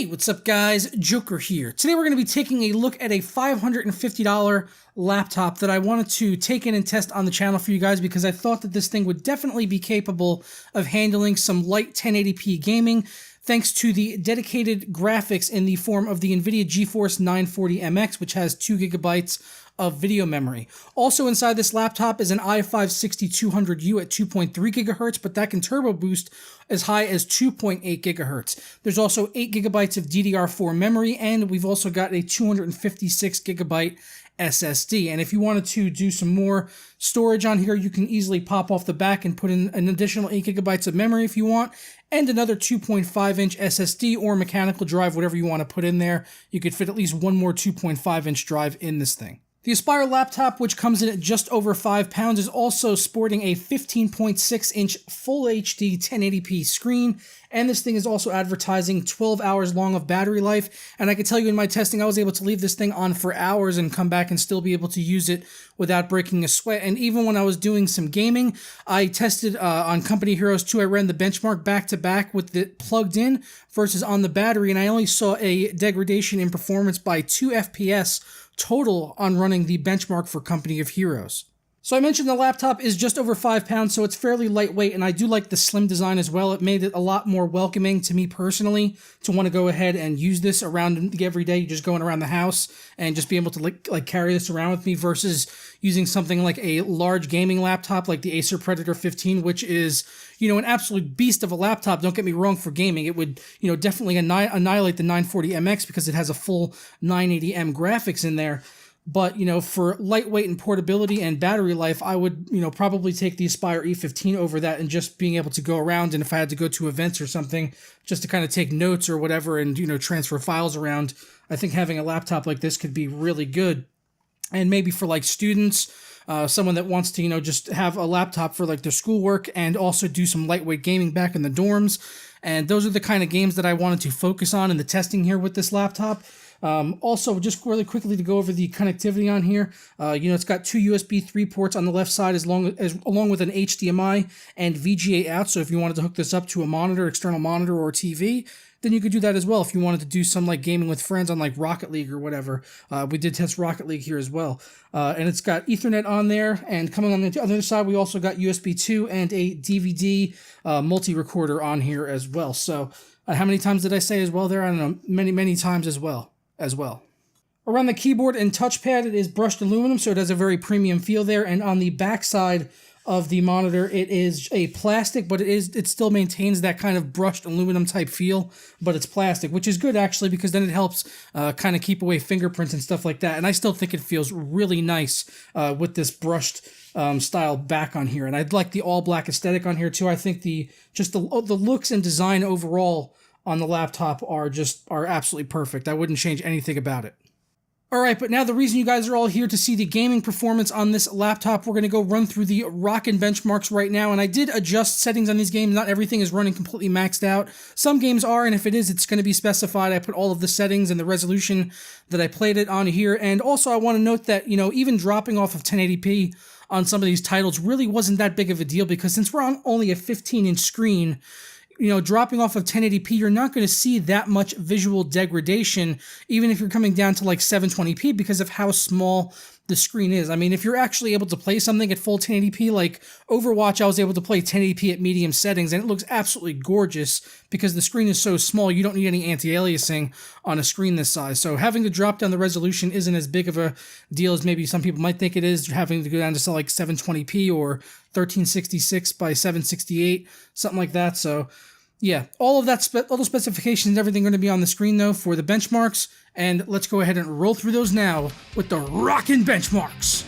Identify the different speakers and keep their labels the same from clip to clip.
Speaker 1: Hey, what's up guys? Joker here. Today we're going to be taking a look at a $550 laptop that I wanted to take in and test on the channel for you guys because I thought that this thing would definitely be capable of handling some light 1080p gaming thanks to the dedicated graphics in the form of the NVIDIA GeForce 940MX, which has 2 gigabytes of video memory. Also inside this laptop is an i5-6200U at 2.3 gigahertz, but that can turbo boost as high as 2.8 gigahertz. There's also 8 gigabytes of DDR4 memory, and we've also got a 256 gigabyte SSD. And if you wanted to do some more storage on here, you can easily pop off the back and put in an additional 8 gigabytes of memory if you want, and another 2.5-inch SSD or mechanical drive, whatever you want to put in there. You could fit at least one more 2.5-inch drive in this thing. The Aspire laptop, which comes in at just over 5 pounds, is also sporting a 15.6-inch Full HD 1080p screen, and this thing is also advertising 12 hours long of battery life, and I can tell you in my testing I was able to leave this thing on for hours and come back and still be able to use it without breaking a sweat. And even when I was doing some gaming, I tested on Company Heroes 2, I ran the benchmark back-to-back with it plugged in versus on the battery, and I only saw a degradation in performance by 2 FPS total on running the benchmark for Company of Heroes. So I mentioned the laptop is just over 5 pounds, so it's fairly lightweight, and I do like the slim design as well. It made it a lot more welcoming to me personally to want to go ahead and use this around every day, just going around the house and just be able to like carry this around with me versus using something like a large gaming laptop like the Acer Predator 15, which is, an absolute beast of a laptop. Don't get me wrong, for gaming. It would, definitely annihilate the 940MX because it has a full 980M graphics in there. But, for lightweight and portability and battery life, I would, probably take the Aspire E15 over that, and just being able to go around, and if I had to go to events or something, just to kind of take notes or whatever and, transfer files around, I think having a laptop like this could be really good. And maybe for like students, someone that wants to, just have a laptop for like their schoolwork and also do some lightweight gaming back in the dorms. And those are the kind of games that I wanted to focus on in the testing here with this laptop. Also, just really quickly to go over the connectivity on here, it's got 2 USB 3 ports on the left side along with an HDMI and VGA out. So if you wanted to hook this up to a monitor, external monitor or TV, then you could do that as well if you wanted to do some like gaming with friends on like Rocket League or whatever. We did test Rocket League here as well. And it's got Ethernet on there, and coming on the other side, we also got USB 2 and a DVD multi-recorder on here as well. So how many times did I say as well there? I don't know, many times as well. Around the keyboard and touchpad, it is brushed aluminum, so it has a very premium feel there. And on the back side of the monitor, it is a plastic, but it still maintains that kind of brushed aluminum type feel, but it's plastic, which is good actually, because then it helps kind of keep away fingerprints and stuff like that. And I still think it feels really nice with this brushed style back on here. And I'd like the all black aesthetic on here too. I think the looks and design overall on the laptop are absolutely perfect. I wouldn't change anything about it. Alright, but now the reason you guys are all here to see the gaming performance on this laptop, we're going to go run through the rockin' benchmarks right now, and I did adjust settings on these games. Not everything is running completely maxed out. Some games are, and if it is, it's going to be specified. I put all of the settings and the resolution that I played it on here, and also I want to note that, even dropping off of 1080p on some of these titles really wasn't that big of a deal, because since we're on only a 15-inch screen, dropping off of 1080p, you're not going to see that much visual degradation, even if you're coming down to like 720p, because of how small the screen is. I mean, if you're actually able to play something at full 1080p, like Overwatch, I was able to play 1080p at medium settings, and it looks absolutely gorgeous because the screen is so small, you don't need any anti-aliasing on a screen this size. So having to drop down the resolution isn't as big of a deal as maybe some people might think it is, having to go down to like 720p or 1366 by 768, something like that. So yeah, all those specifications and everything are going to be on the screen though for the benchmarks, and let's go ahead and roll through those now with the rockin' benchmarks.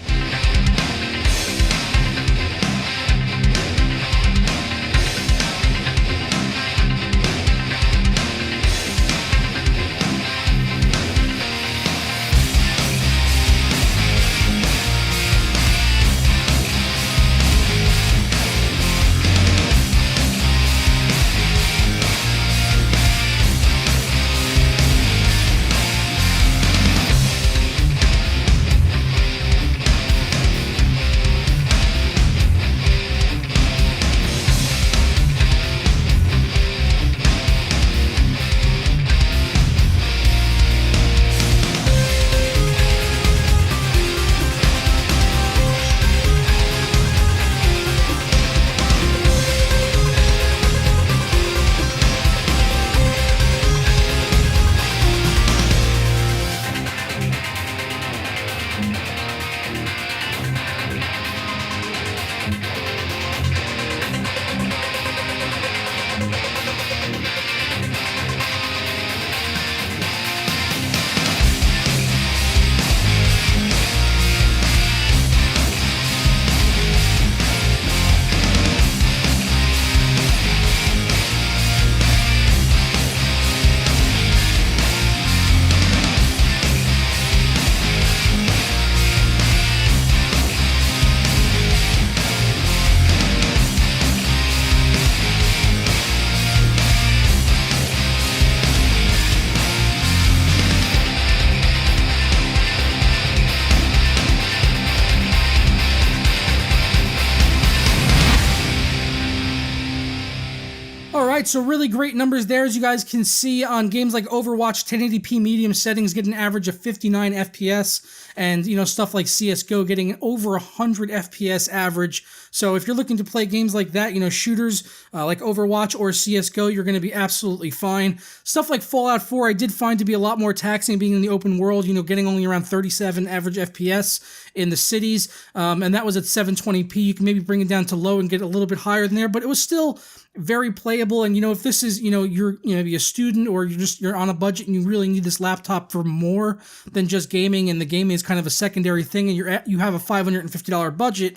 Speaker 1: right, so really great numbers there. As you guys can see on games like Overwatch, 1080p medium settings get an average of 59 FPS, and stuff like CS:GO getting over 100 FPS average. So if you're looking to play games like that, shooters like Overwatch or CS:GO, you're going to be absolutely fine. Stuff like Fallout 4 I did find to be a lot more taxing being in the open world, getting only around 37 average FPS in the cities, and that was at 720p. You can maybe bring it down to low and get a little bit higher than there, but it was still very playable. And if this is you're maybe a student, or you're on a budget and you really need this laptop for more than just gaming, and the gaming is kind of a secondary thing, and you have a $550 budget,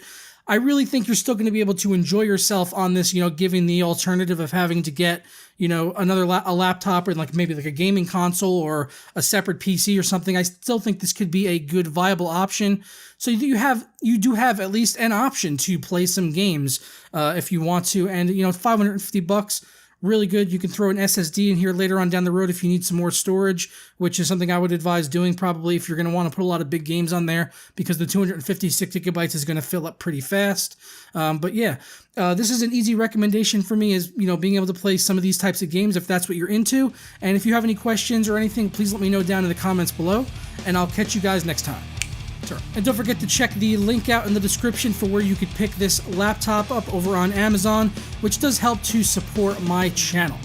Speaker 1: I really think you're still going to be able to enjoy yourself on this, given the alternative of having to get, a laptop, or maybe a gaming console or a separate PC or something. I still think this could be a good viable option. So you do have at least an option to play some games if you want to, and $550. Really good. You can throw an SSD in here later on down the road if you need some more storage, which is something I would advise doing probably if you're going to want to put a lot of big games on there, because the 256 gigabytes is going to fill up pretty fast. But yeah, this is an easy recommendation for me, is being able to play some of these types of games if that's what you're into. And if you have any questions or anything, please let me know down in the comments below, and I'll catch you guys next time. And don't forget to check the link out in the description for where you could pick this laptop up over on Amazon, which does help to support my channel.